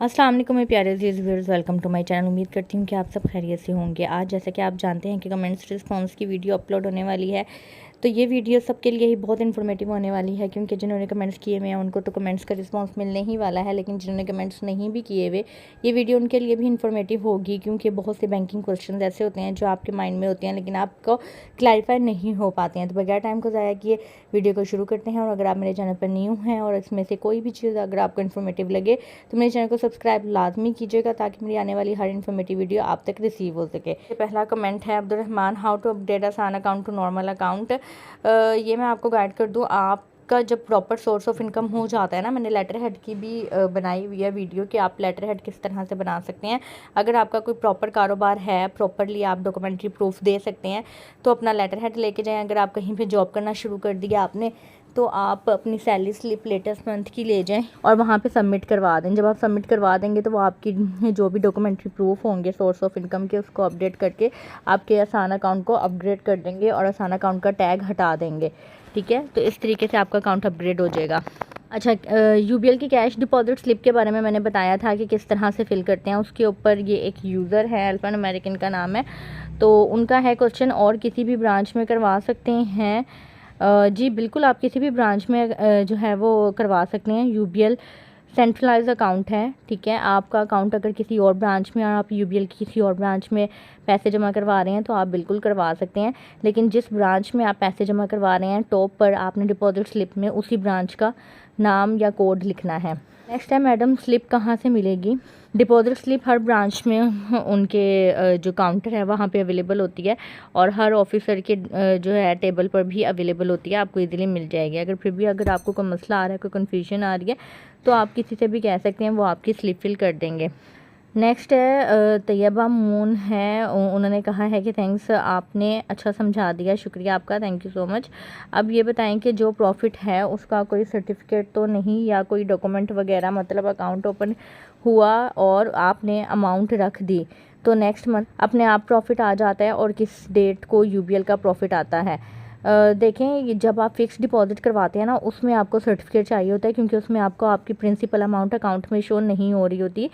अस्सलाम वालेकुम मेरे प्यारे viewers, welcome to my channel. उम्मीद करती हूँ कि आप सब खैरियत से होंगे। आज जैसा कि आप जानते हैं कि कमेंट्स रिस्पांस की वीडियो अपलोड होने वाली है, तो ये वीडियो सबके लिए ही बहुत इन्फॉर्मेटिव होने वाली है, क्योंकि जिन्होंने कमेंट्स किए हुए हैं उनको तो कमेंट्स का रिस्पांस मिलने ही वाला है, लेकिन जिन्होंने कमेंट्स नहीं भी किए हुए, ये वीडियो उनके लिए भी इन्फॉर्मेटिव होगी, क्योंकि बहुत से बैंकिंग क्वेश्चन ऐसे होते हैं जो आपके माइंड में होते हैं लेकिन आपको क्लैरिफाई नहीं हो पाते हैं। तो बगैर टाइम को ज़ाया किए वीडियो को शुरू करते हैं। और अगर आप मेरे चैनल पर न्यू हैं और इसमें से कोई भी चीज़ अगर आपको इन्फॉर्मेटिव लगे तो मेरे चैनल को सब्सक्राइब लाजमी कीजिएगा, ताकि मेरी आने वाली हर इन्फॉर्मेटिव वीडियो आप तक रिसीव हो सके। पहला कमेंट है अब्दुलरहमान, हाउ टू अपडेट आसान अकाउंट टू नॉर्मल अकाउंट। ये मैं आपको गाइड कर दूँ। आपका जब प्रॉपर सोर्स ऑफ इनकम हो जाता है ना, मैंने लेटर हेड की भी बनाई हुई है वीडियो कि आप लेटर हेड किस तरह से बना सकते हैं। अगर आपका कोई प्रॉपर कारोबार है, प्रॉपरली आप डॉक्यूमेंट्री प्रूफ दे सकते हैं, तो अपना लेटर हेड लेके जाएं। अगर आप कहीं पे जॉब करना शुरू कर दिया आपने, तो आप अपनी सैलरी स्लिप लेटेस्ट मंथ की ले जाएं और वहाँ पे सबमिट करवा दें। जब आप सबमिट करवा देंगे तो वो आपकी जो भी डॉक्यूमेंट्री प्रूफ होंगे सोर्स ऑफ इनकम के, उसको अपडेट करके आपके आसान अकाउंट को अपग्रेड कर देंगे और आसान अकाउंट का टैग हटा देंगे। ठीक है, तो इस तरीके से आपका अकाउंट अपग्रेड हो जाएगा। अच्छा, यूबीएल की कैश डिपॉजिट स्लिप के बारे में मैंने बताया था कि किस तरह से फिल करते हैं। उसके ऊपर ये एक यूज़र है, अल्फान अमेरिकन का नाम है, तो उनका है क्वेश्चन, और किसी भी ब्रांच में करवा सकते हैं? जी बिल्कुल, आप किसी भी ब्रांच में जो है वो करवा सकते हैं। यूबीएल सेंट्रलाइज अकाउंट है। ठीक है, आपका अकाउंट अगर किसी और ब्रांच में और आप यूबीएल की किसी और ब्रांच में पैसे जमा करवा रहे हैं तो आप बिल्कुल करवा सकते हैं, लेकिन जिस ब्रांच में आप पैसे जमा करवा रहे हैं टॉप पर आपने डिपॉजिट स्लिप में उसी ब्रांच का नाम या कोड लिखना है। नेक्स्ट है मैडम, स्लिप कहाँ से मिलेगी? डिपॉजिट स्लिप हर ब्रांच में उनके जो काउंटर है वहाँ पे अवेलेबल होती है, और हर ऑफिसर के जो है टेबल पर भी अवेलेबल होती है, आपको इजीली मिल जाएगी। अगर फिर भी अगर आपको कोई मसला आ रहा है, कोई कन्फ्यूजन आ रही है, तो आप किसी से भी कह सकते हैं, वो आपकी स्लिप फिल कर देंगे। नेक्स्ट है तैयबा मून है, उन्होंने कहा है कि थैंक्स, आपने अच्छा समझा दिया, शुक्रिया आपका, थैंक यू सो मच। अब ये बताएं कि जो प्रॉफिट है उसका कोई सर्टिफिकेट तो नहीं या कोई डॉक्यूमेंट वगैरह, मतलब अकाउंट ओपन हुआ और आपने अमाउंट रख दी तो नेक्स्ट मंथ अपने आप प्रॉफिट आ जाता है, और किस डेट को यूबीएल का प्रॉफिट आता है? देखें, जब आप फिक्स डिपॉजिट करवाते हैं ना, उसमें आपको सर्टिफिकेट चाहिए होता है, क्योंकि उसमें आपको आपकी प्रिंसिपल अमाउंट अकाउंट में शो नहीं हो रही होती।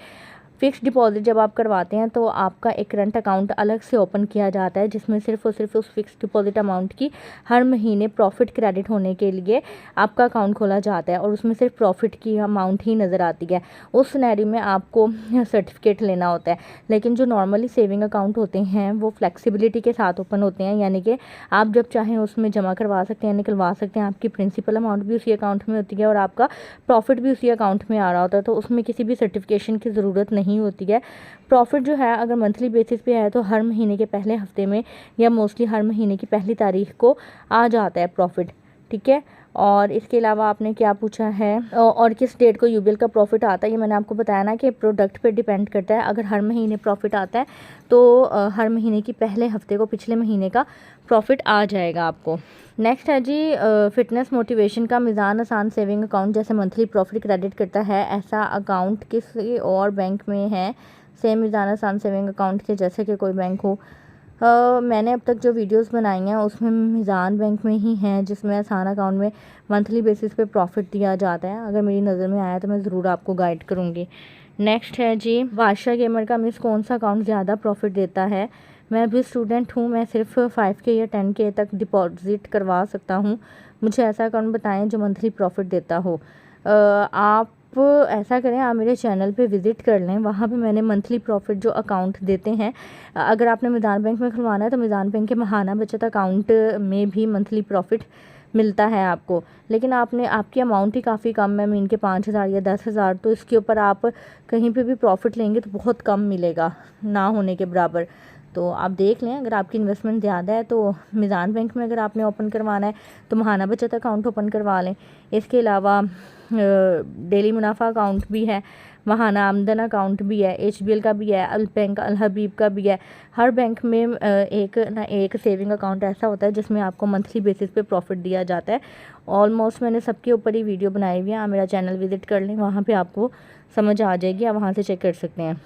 फिक्स डिपॉजिट जब आप करवाते हैं तो आपका एक करंट अकाउंट अलग से ओपन किया जाता है, जिसमें सिर्फ और सिर्फ उस फिक्स डिपॉजिट अमाउंट की हर महीने प्रॉफिट क्रेडिट होने के लिए आपका अकाउंट खोला जाता है, और उसमें सिर्फ प्रॉफिट की अमाउंट ही नज़र आती है। उस सिनेरियो में आपको सर्टिफिकेट लेना होता है। लेकिन जो नॉर्मली सेविंग अकाउंट होते हैं वो फ्लेक्सिबिलिटी के साथ ओपन होते हैं, यानी कि आप जब चाहें उसमें जमा करवा सकते हैं, निकलवा सकते हैं। आपकी प्रिंसिपल अमाउंट भी उसी अकाउंट में होती है और आपका प्रॉफिट भी उसी अकाउंट में आ रहा होता है, तो उसमें किसी भी सर्टिफिकेशन की ज़रूरत नहीं होती है। प्रॉफिट जो है अगर मंथली बेसिस पे है तो हर महीने के पहले हफ्ते में या मोस्टली हर महीने की पहली तारीख को आ जाता है प्रॉफिट। ठीक है, और इसके अलावा आपने क्या पूछा है, और किस डेट को यूबीएल का प्रॉफिट आता है? ये मैंने आपको बताया ना कि प्रोडक्ट पे डिपेंड करता है। अगर हर महीने प्रॉफिट आता है तो हर महीने की पहले हफ्ते को पिछले महीने का प्रॉफिट आ जाएगा आपको। नेक्स्ट है जी, फिटनेस मोटिवेशन का मीज़ान आसान सेविंग अकाउंट जैसे मंथली प्रॉफिट क्रेडिट करता है, ऐसा अकाउंट किसी और बैंक में है सेम मीज़ान आसान सेविंग अकाउंट के जैसे कि कोई बैंक हो? मैंने अब तक जो वीडियोस बनाई हैं उसमें मीज़ान बैंक में ही हैं, जिसमें आसान अकाउंट में मंथली बेसिस पे प्रॉफिट दिया जाता है। अगर मेरी नज़र में आया तो मैं ज़रूर आपको गाइड करूँगी। नेक्स्ट है जी, बादशाह गेमर का मिस कौन सा अकाउंट ज़्यादा प्रॉफिट देता है? मैं भी स्टूडेंट हूँ, मैं सिर्फ 5K या 10K तक डिपॉजिट करवा सकता हूँ, मुझे ऐसा अकाउंट बताएं जो मंथली प्रॉफिट देता हो। आप ऐसा करें, आप मेरे चैनल पे विज़िट कर लें, वहाँ पे मैंने मंथली प्रॉफिट जो अकाउंट देते हैं, अगर आपने मीज़ान बैंक में खुलवाना है तो मीज़ान बैंक के महाना बचत अकाउंट में भी मंथली प्रॉफिट मिलता है आपको, लेकिन आपकी अमाउंट ही काफ़ी कम है, मीन के 5,000 या 10,000, तो इसके ऊपर आप कहीं पे भी प्रॉफिट लेंगे तो बहुत कम मिलेगा, ना होने के बराबर। तो आप देख लें, अगर आपकी इन्वेस्टमेंट ज़्यादा है तो मीज़ान बैंक में अगर आपने ओपन करवाना है तो महाना बचत अकाउंट ओपन करवा लें। इसके अलावा डेली मुनाफा अकाउंट भी है, महाना आमदन अकाउंट भी है, एचबीएल का भी है, अल बैंक अल हबीब का भी है। हर बैंक में एक ना एक सेविंग अकाउंट ऐसा होता है जिसमें आपको मंथली बेसिस पे प्रॉफिट दिया जाता है। ऑलमोस्ट मैंने सबके ऊपर ही वीडियो बनाई हुई है, आप मेरा चैनल विजिट कर लें, वहाँ पे आपको समझ आ जाएगी, आप वहाँ से चेक कर सकते हैं।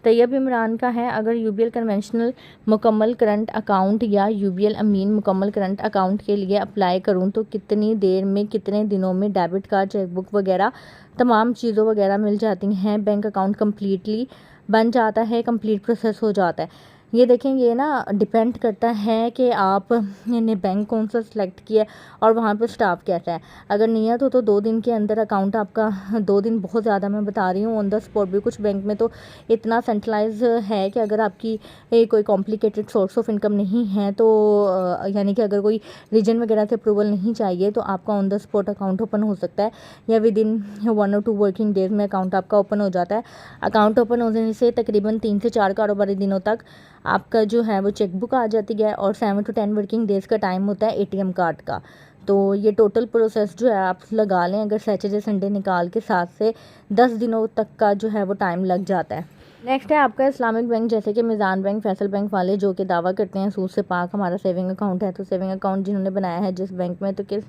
तैयब इमरान का है, अगर यूबीएल कन्वेंशनल मुकम्मल करंट अकाउंट या यूबीएल अमीन मुकम्मल करंट अकाउंट के लिए अप्लाई करूं तो कितनी देर में, कितने दिनों में डेबिट कार्ड, चेकबुक वगैरह तमाम चीज़ों वगैरह मिल जाती हैं, बैंक अकाउंट कम्प्लीटली बन जाता है, कंप्लीट प्रोसेस हो जाता है। ये देखें, ये ना डिपेंड करता है कि आपने बैंक कौन सा सिलेक्ट किया और वहाँ पर स्टाफ कैसा है। अगर नियत हो तो 2 दिन के अंदर अकाउंट आपका, 2 दिन बहुत ज़्यादा मैं बता रही हूँ, ऑन द स्पॉट भी। कुछ बैंक में तो इतना सेंट्रलाइज है कि अगर आपकी कोई कॉम्प्लिकेटेड सोर्स ऑफ इनकम नहीं है तो यानी कि अगर कोई रीजन वगैरह से अप्रूवल नहीं चाहिए तो आपका on the spot account open हो सकता है, या विद इन 1 और 2 वर्किंग डेज में अकाउंट आपका ओपन हो जाता है। अकाउंट ओपन होने से तकरीबन 3 से 4 कारोबारी दिनों तक आपका जो है वो चेकबुक आ जाती है, और 7 to 10 वर्किंग डेज़ का टाइम होता है एटीएम कार्ड का। तो ये टोटल प्रोसेस जो है आप लगा लें, अगर सैटरडे संडे निकाल के 7 से 10 दिनों तक का जो है वो टाइम लग जाता है। नेक्स्ट है आपका इस्लामिक बैंक, जैसे कि मिज़ान बैंक, फैसल बैंक वाले जो कि दावा करते हैं सूद से पाक हमारा सेविंग अकाउंट है। तो सेविंग अकाउंट जिन्होंने बनाया है जिस बैंक में, तो किस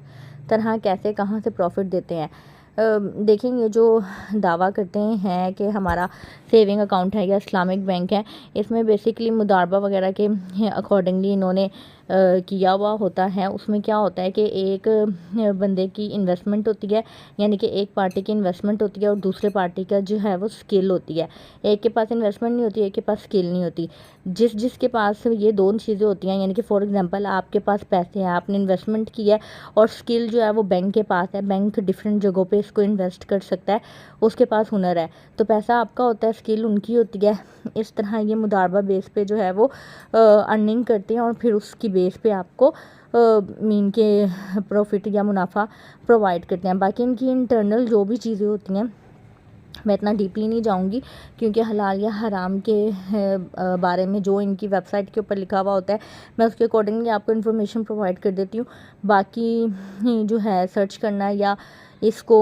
तरह, कैसे, कहाँ से प्रॉफिट देते हैं। देखेंगे, जो दावा करते हैं कि हमारा सेविंग अकाउंट है या इस्लामिक बैंक है, इसमें बेसिकली मुदारबा वगैरह के अकॉर्डिंगली इन्होंने किया हुआ होता है। उसमें क्या होता है कि एक बंदे की इन्वेस्टमेंट होती है, यानी कि एक पार्टी की इन्वेस्टमेंट होती है और दूसरे पार्टी का जो है वो स्किल होती है। एक के पास इन्वेस्टमेंट नहीं होती, एक के पास स्किल नहीं होती। जिसके पास ये दोनों चीज़ें होती हैं, यानी कि फॉर एग्जांपल आपके पास पैसे हैं, आपने इन्वेस्टमेंट की है, और स्किल जो है वो बैंक के पास है, बैंक डिफरेंट जगहों पे इसको इन्वेस्ट कर सकता है, उसके पास हुनर है, तो पैसा आपका होता है, स्किल उनकी होती है। इस तरह ये मुदारबा बेस पे जो है वो अर्निंग करते हैं और फिर उसकी बेस पे आपको मीन के प्रॉफिट या मुनाफा प्रोवाइड करते हैं। बाकी इनकी इंटरनल जो भी चीज़ें होती हैं मैं इतना डीपली नहीं जाऊंगी, क्योंकि हलाल या हराम के बारे में जो इनकी वेबसाइट के ऊपर लिखा हुआ होता है मैं उसके अकॉर्डिंगली आपको इन्फॉर्मेशन प्रोवाइड कर देती हूँ। बाकी जो है सर्च करना या इसको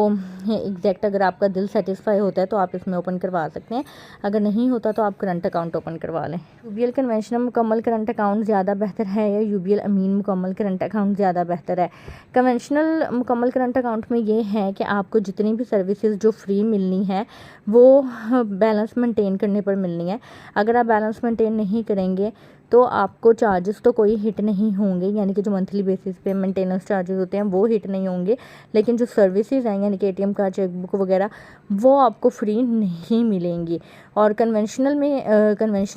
एग्जैक्ट अगर आपका दिल सेटिस्फाई होता है तो आप इसमें ओपन करवा सकते हैं, अगर नहीं होता तो आप करंट अकाउंट ओपन करवा लें। यूबीएल कन्वेंशनल मुकम्मल करंट अकाउंट ज़्यादा बेहतर है या यूबीएल अमीन मुकम्मल करंट अकाउंट ज़्यादा बेहतर है? कन्वेंशनल मुकम्मल करंट अकाउंट में ये है कि आपको जितनी भी सर्विसेज जो फ्री मिलनी है वो बैलेंस मेंटेन करने पर मिलनी है। अगर आप बैलेंस मेंटेन नहीं करेंगे तो आपको चार्जेस तो कोई हिट नहीं होंगे, यानी कि जो मंथली बेसिस पे मेंटेनेंस चार्जेस होते हैं वो हिट नहीं होंगे, लेकिन जो सर्विसेज हैं यानी कि एटीएम कार्ड, चेकबुक वगैरह वो आपको फ्री नहीं मिलेंगी। और कन्वेंशनल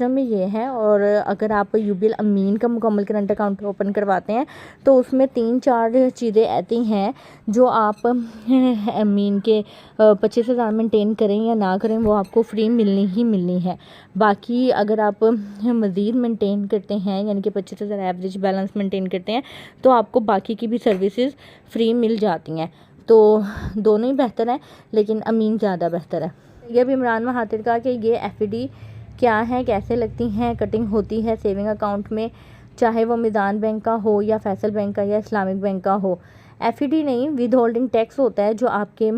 में ये है। और अगर आप यूबीएल अमीन का मुकम्मल करंट अकाउंट ओपन करवाते हैं तो उसमें 3-4 चीज़ें ऐसी हैं जो आप अमीन के 25,000 मेंटेन करें या ना करें वो आपको फ्री मिलनी ही मिलनी है। बाकी अगर आप मज़ीद मेंटेन करते हैं यानी कि 25,000 एवरेज बैलेंस मेंटेन करते हैं तो आपको बाकी की भी सर्विसेज फ्री मिल जाती हैं। तो दोनों ही बेहतर हैं, लेकिन अमीन ज़्यादा बेहतर है। ये भी इमरान महातिर का कि ये एफडी क्या है, कैसे लगती हैं, कटिंग होती है सेविंग अकाउंट में, चाहे वो मिज़ान बैंक का हो या फैसल बैंक का या इस्लामिक बैंक का हो। एफडी नहीं, विद होल्डिंग टैक्स होता है जो आपके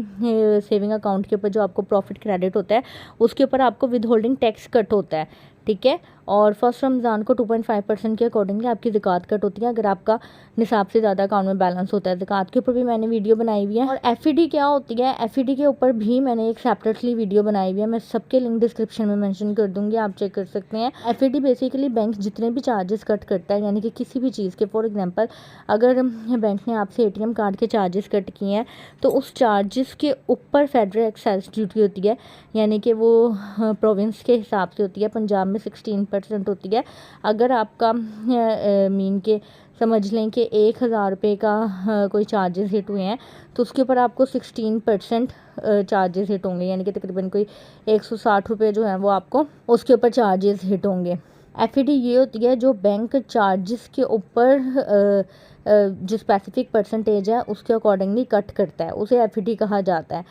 सेविंग अकाउंट के ऊपर जो आपको प्रॉफिट क्रेडिट होता है उसके ऊपर आपको विद होल्डिंग टैक्स कट होता है, ठीक है। और फर्स्ट रमज़ान को 2.5% के अकॉर्डिंगली आपकी ज़कात कट होती है अगर आपका निसाब से ज़्यादा अकाउंट में बैलेंस होता है। ज़कात के ऊपर भी मैंने वीडियो बनाई हुई है। और एफडी क्या होती है, एफडी के ऊपर भी मैंने एक सेपरेटली वीडियो बनाई हुई है, मैं सबके लिंक डिस्क्रिप्शन में मेंशन कर दूँगी, आप चेक कर सकते हैं। एफडी बेसिकली बैंक जितने भी चार्जेस कट करता है, यानी कि किसी भी चीज़ के, फॉर एग्जाम्पल अगर बैंक ने आपसे एटीएम कार्ड के चार्जेस कट किए हैं तो उस चार्जेस के ऊपर फेडरल एक्साइज ड्यूटी होती है, यानी कि वो प्रोविंस के हिसाब से होती है। पंजाब में 16% होती है। अगर आपका मीन के समझ लें कि 1,000 रुपये का कोई चार्जेस हिट हुए हैं तो उसके ऊपर आपको 16% चार्जेस हिट होंगे, यानी कि तकरीबन कोई 160 रुपये जो है वो आपको उसके ऊपर चार्जेस हिट होंगे। एफडी ये होती है जो बैंक चार्जेस के ऊपर जो स्पेसिफिक परसेंटेज है उसके अकॉर्डिंगली कट करता है, उसे एफडी कहा जाता है,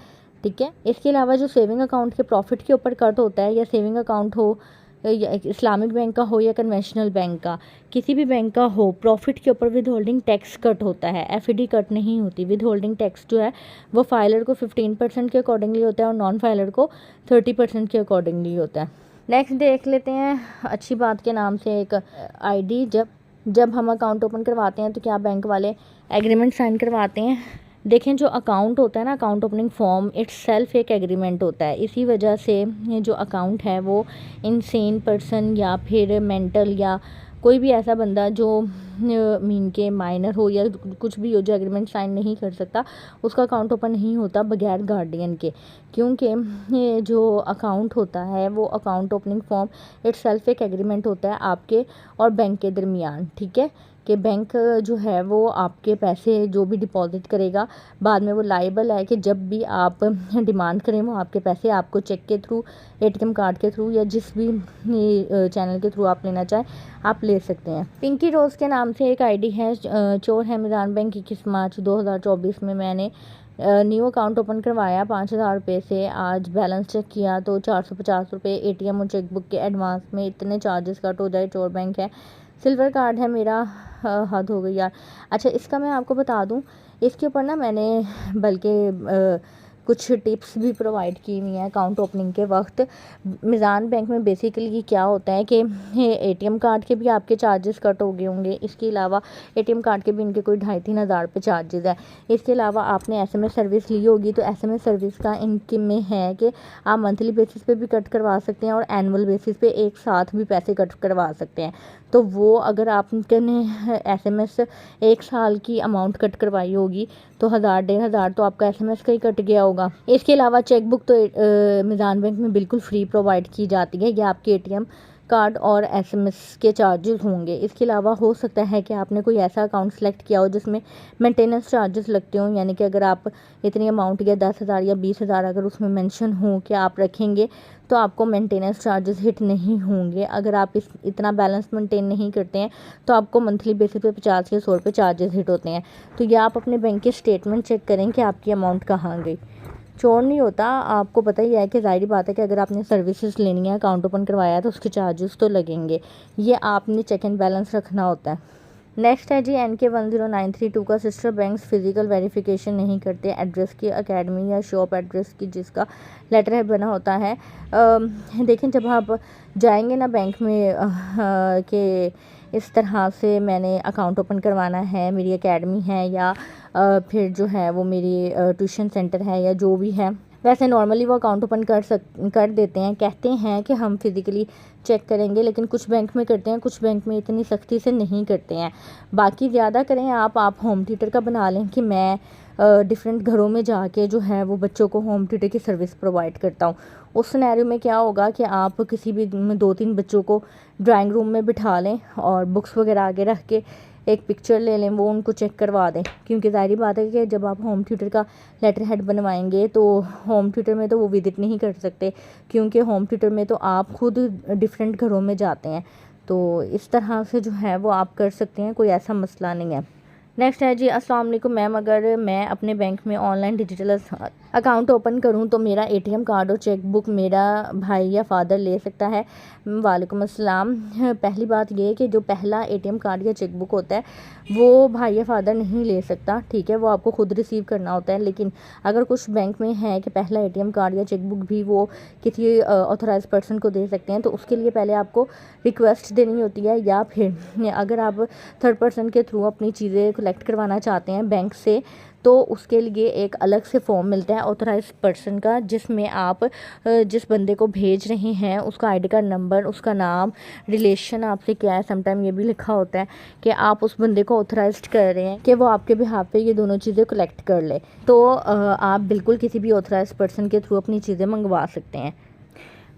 ठीक है। इसके अलावा जो सेविंग अकाउंट के प्रॉफिट के ऊपर कट होता है, या सेविंग अकाउंट हो या इस्लामिक बैंक का हो या कन्वेंशनल बैंक का, किसी भी बैंक का हो, प्रॉफिट के ऊपर विद होल्डिंग टैक्स कट होता है, एफडी कट नहीं होती। विद होल्डिंग टैक्स जो है वो फाइलर को 15% के अकॉर्डिंगली होता है और नॉन फाइलर को 30% के अकॉर्डिंगली होता है। नेक्स्ट देख लेते हैं अच्छी बात के नाम से एक आईडी। जब हम अकाउंट ओपन करवाते हैं तो क्या बैंक वाले एग्रीमेंट साइन करवाते हैं? देखें जो अकाउंट होता है ना, account opening form it's self एक एग्रीमेंट होता है। इसी वजह से ये जो अकाउंट है वो इनसेन पर्सन या फिर मेंटल या कोई भी ऐसा बंदा जो मीन के माइनर हो या कुछ भी हो, जो एग्रीमेंट साइन नहीं कर सकता, उसका अकाउंट ओपन नहीं होता बगैर गार्डियन के। क्योंकि ये जो अकाउंट होता है वो account opening form it's self एक एग्रीमेंट होता है आपके और बैंक के दरमियान, ठीक है, कि बैंक जो है वो आपके पैसे जो भी डिपॉजिट करेगा बाद में वो लाइबल है कि जब भी आप डिमांड करें वो आपके पैसे आपको चेक के थ्रू, एटीएम कार्ड के थ्रू या जिस भी चैनल के थ्रू आप लेना चाहें आप ले सकते हैं। पिंकी रोज़ के नाम से एक आईडी है, चोर है मीरान बैंक। 21 मार्च 2024 में मैंने न्यू अकाउंट ओपन करवाया 5,000 रुपये से। आज बैलेंस चेक किया तो 450 रुपये एटीएम और चेकबुक के एडवांस में इतने चार्जेस कट हो जाए। चोर बैंक है, सिल्वर कार्ड है मेरा। हद हो गई यार। अच्छा, इसका मैं आपको बता दूं, इसके ऊपर ना मैंने बल्कि कुछ टिप्स भी प्रोवाइड की हुई हैं अकाउंट ओपनिंग के वक्त। मीज़ान बैंक में बेसिकली क्या होता है कि एटीएम कार्ड के भी आपके चार्जेस कट हो गए होंगे। इसके अलावा एटीएम कार्ड के भी इनके कोई 2,500-3,000 रुपये चार्जेस है। इसके अलावा आपने एसएमएस सर्विस ली होगी तो एसएमएस सर्विस का इनके में है कि आप मंथली बेसिस पे भी कट करवा सकते हैं और एनुअल बेसिस पे एक साथ भी पैसे कट करवा सकते हैं। तो वो अगर आपने एसएमएस 1 साल की अमाउंट कट करवाई होगी तो 1,000-1,500 तो आपका एसएमएस का ही कट गया होगा। इसके अलावा चेकबुक तो मीज़ान बैंक में बिल्कुल फ्री प्रोवाइड की जाती है। या आपके एटीएम कार्ड और एसएमएस के चार्जेस होंगे। इसके अलावा हो सकता है कि आपने कोई ऐसा अकाउंट सेलेक्ट किया हो जिसमें मेंटेनेंस चार्जेस लगते हों, यानी कि अगर आप इतनी अमाउंट या 10,000 या 20,000 अगर उसमें मेंशन हो कि आप रखेंगे तो आपको मेंटेनेंस चार्जेस हिट नहीं होंगे। अगर आप इतना बैलेंस मेंटेन नहीं करते हैं तो आपको मंथली बेसिस पे 50 या 100 रुपये चार्जेस हिट होते हैं। तो ये आप अपने बैंक के स्टेटमेंट चेक करें कि आपकी अमाउंट कहाँ गई। चोर नहीं होता, आपको पता ही है कि ज़ाहिर बात है कि अगर आपने सर्विसेज लेनी है, अकाउंट ओपन करवाया है तो उसके चार्जेस तो लगेंगे। ये आपने चेक एंड बैलेंस रखना होता है। नेक्स्ट है जी NK10932 का सिस्टर बैंक्स फिजिकल वेरिफिकेशन नहीं करते एड्रेस की, एकेडमी या शॉप एड्रेस की जिसका लेटर हेड बना होता है। देखें जब आप जाएंगे ना बैंक में कि इस तरह से मैंने अकाउंट ओपन करवाना है, मेरी एकेडमी है या फिर जो है वो मेरी ट्यूशन सेंटर है या जो भी है, वैसे नॉर्मली वो अकाउंट ओपन कर देते हैं, कहते हैं कि हम फिज़िकली चेक करेंगे, लेकिन कुछ बैंक में करते हैं, कुछ बैंक में इतनी सख्ती से नहीं करते हैं। बाकी ज़्यादा करें आप होम ट्यूटर का बना लें कि मैं डिफरेंट घरों में जाके जो है वो बच्चों को होम ट्यूटर की सर्विस प्रोवाइड करता हूँ। उस सिनेरियो में क्या होगा कि आप किसी भी 2-3 बच्चों को ड्राइंग रूम में बिठा लें और बुक्स वगैरह आगे रख के एक पिक्चर ले लें, वो उनको चेक करवा दें। क्योंकि ज़ाहिर बात है कि जब आप होम ट्यूटर का लेटर हेड बनवाएंगे तो होम ट्यूटर में तो वो विजिट नहीं कर सकते, क्योंकि होम ट्यूटर में तो आप खुद डिफरेंट घरों में जाते हैं। तो इस तरह से जो है वो आप कर सकते हैं, कोई ऐसा मसला नहीं है। नेक्स्ट है जी अस्सलाम वालेकुम मैम, अगर मैं अपने बैंक में ऑनलाइन डिजिटल अकाउंट ओपन करूं तो मेरा एटीएम कार्ड और चेक बुक मेरा भाई या फादर ले सकता है? वालेकुम अस्सलाम। पहली बात ये है कि जो पहला एटीएम कार्ड या चेक बुक होता है वो भाई या फादर नहीं ले सकता, ठीक है, वो आपको खुद रिसीव करना होता है। लेकिन अगर कुछ बैंक में है कि पहला एटीएम कार्ड या चेक बुक भी वो किसी ऑथराइज पर्सन को दे सकते हैं, तो उसके लिए पहले आपको रिक्वेस्ट देनी होती है। या फिर अगर आप थर्ड पर्सन के थ्रू अपनी चीज़ें कलेक्ट करवाना चाहते हैं बैंक से तो उसके लिए एक अलग से फॉर्म मिलता है ऑथराइज पर्सन का, जिसमें आप जिस बंदे को भेज रहे हैं उसका आईडी कार्ड नंबर, उसका नाम, रिलेशन आपसे क्या है, समटाइम ये भी लिखा होता है कि आप उस बंदे को ऑथराइज्ड कर रहे हैं कि वो आपके बिहाफ पे ये दोनों चीज़ें कलेक्ट कर ले। तो आप बिल्कुल किसी भी ऑथराइज पर्सन के थ्रू अपनी चीज़ें मंगवा सकते हैं।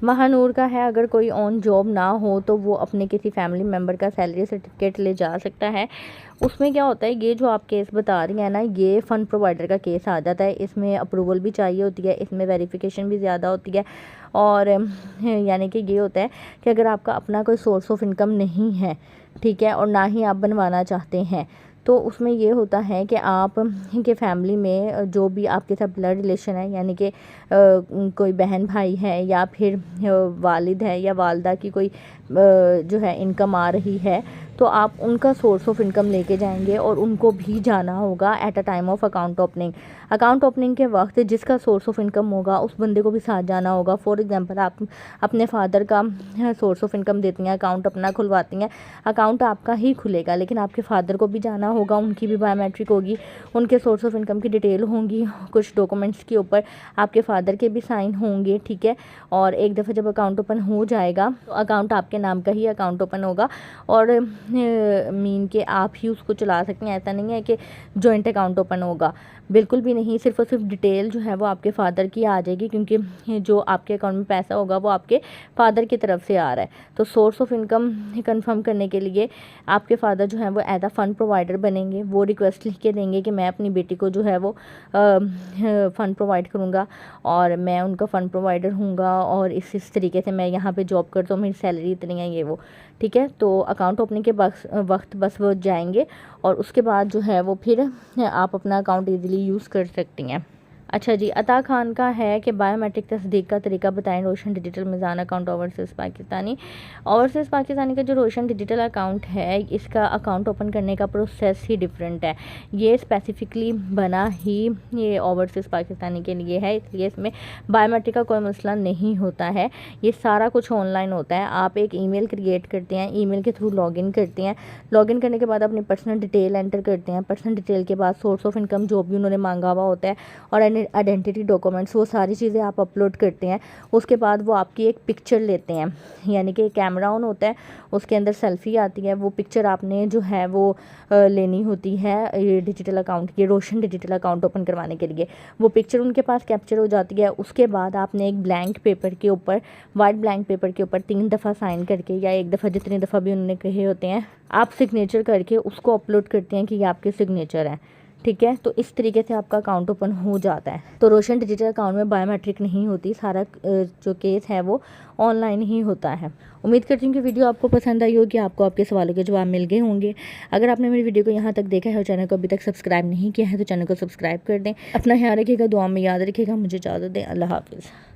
महानूर का है, अगर कोई ऑन जॉब ना हो तो वो अपने किसी फैमिली मेम्बर का सैलरी सर्टिफिकेट ले जा सकता है। उसमें क्या होता है, ये जो आप केस बता रही हैं ना, ये फ़ंड प्रोवाइडर का केस आ जाता है। इसमें अप्रूवल भी चाहिए होती है, इसमें वेरिफिकेशन भी ज़्यादा होती है। और यानी कि ये होता है कि अगर आपका अपना कोई सोर्स ऑफ इनकम नहीं है, ठीक है, और ना ही आप बनवाना चाहते हैं, तो उसमें ये होता है कि आप के फैमिली में जो भी आपके साथ ब्लड रिलेशन है, यानी कि कोई बहन भाई है या फिर वालिद है या वालदा की कोई जो है इनकम आ रही है, तो आप उनका सोर्स ऑफ इनकम लेके जाएंगे और उनको भी जाना होगा at a time of account opening. Account opening के वक्त जिसका सोर्स ऑफ इनकम होगा उस बंदे को भी साथ जाना होगा। फॉर एग्जांपल आप अपने फादर का सोर्स ऑफ इनकम देती हैं, अकाउंट अपना खुलवाती हैं, अकाउंट आपका ही खुलेगा लेकिन आपके फादर को भी जाना होगा, उनकी भी बायोमेट्रिक होगी, उनके सोर्स ऑफ इनकम की डिटेल होंगी, कुछ डॉक्यूमेंट्स के ऊपर आपके फादर के भी साइन होंगे, ठीक है। और एक दफ़ा जब अकाउंट ओपन हो जाएगा तो अकाउंट आपके नाम का ही अकाउंट ओपन होगा और मीन के आप ही उसको चला सकते हैं। ऐसा नहीं है कि जॉइंट अकाउंट ओपन होगा, बिल्कुल भी नहीं। सिर्फ और सिर्फ डिटेल जो है वो आपके फादर की आ जाएगी, क्योंकि जो आपके अकाउंट में पैसा होगा वो आपके फादर की तरफ से आ रहा है। तो सोर्स ऑफ इनकम कंफर्म करने के लिए आपके फादर जो है वो एज अ फ़ंड प्रोवाइडर बनेंगे। वो रिक्वेस्ट लिख के देंगे कि मैं अपनी बेटी को जो है वो फ़ंड प्रोवाइड करूँगा और मैं उनका फ़ंड प्रोवाइडर हूँगा और इस तरीके से मैं यहाँ पे जॉब करता हूँ, मेरी सैलरी इतनी है, ये वो, ठीक है। तो अकाउंट ओपनिंग के वक्त बस वो जाएंगे और उसके बाद जो है वो फिर आप अपना अकाउंट ईज़िली यूज़ कर सकती हैं। अच्छा जी, अता खान का है कि बायोमेट्रिक तस्दीक का तरीका बताएं Roshan digital Meezan account overseas Pakistani. Overseas Pakistani का जो रोशन डिजिटल अकाउंट है, इसका अकाउंट ओपन करने का प्रोसेस ही डिफरेंट है। ये स्पेसिफिकली बना ही ये ओवरसीज़ पाकिस्तानी के लिए है, इसलिए इसमें बायोमेट्रिक का कोई मसला नहीं होता है। ये सारा कुछ ऑनलाइन होता है। आप एक ईमेल क्रिएट करते हैं, ईमेल के थ्रू लॉगिन करते हैं, लॉगिन करने के बाद अपनी पर्सनल डिटेल एंटर करते हैं, पर्सनल डिटेल के बाद सोर्स ऑफ इनकम जो भी उन्होंने मांगा हुआ होता है और आइडेंटिटी डॉक्यूमेंट्स, वो सारी चीज़ें आप अपलोड करते हैं। उसके बाद वो आपकी एक पिक्चर लेते हैं, यानी कि कैमरा ऑन होता है, उसके अंदर सेल्फी आती है, वो पिक्चर आपने जो है वो लेनी होती है ये डिजिटल अकाउंट, ये रोशन डिजिटल अकाउंट ओपन करवाने के लिए। वो पिक्चर उनके पास कैप्चर हो जाती है। उसके बाद आपने एक ब्लैंक पेपर के ऊपर, वाइट ब्लैंक पेपर के ऊपर 3 दफ़ा साइन करके या एक दफ़ा, जितनी दफ़ा भी उन्होंने कहे होते हैं, आप सिग्नेचर करके उसको अपलोड करते हैं कि ये आपके सिग्नेचर हैं, ठीक है। तो इस तरीके से आपका अकाउंट ओपन हो जाता है। तो रोशन डिजिटल अकाउंट में बायोमेट्रिक नहीं होती, सारा जो केस है वो ऑनलाइन ही होता है। उम्मीद करती हूँ कि वीडियो आपको पसंद आई होगी, आपको आपके सवालों के जवाब मिल गए होंगे। अगर आपने मेरी वीडियो को यहाँ तक देखा है और चैनल को अभी तक सब्सक्राइब नहीं किया है तो चैनल को सब्सक्राइब कर दें। अपना ख्याल रखिएगा, दुआ में याद रखिएगा। मुझे इजाज़त दें। अल्लाह हाफिज़।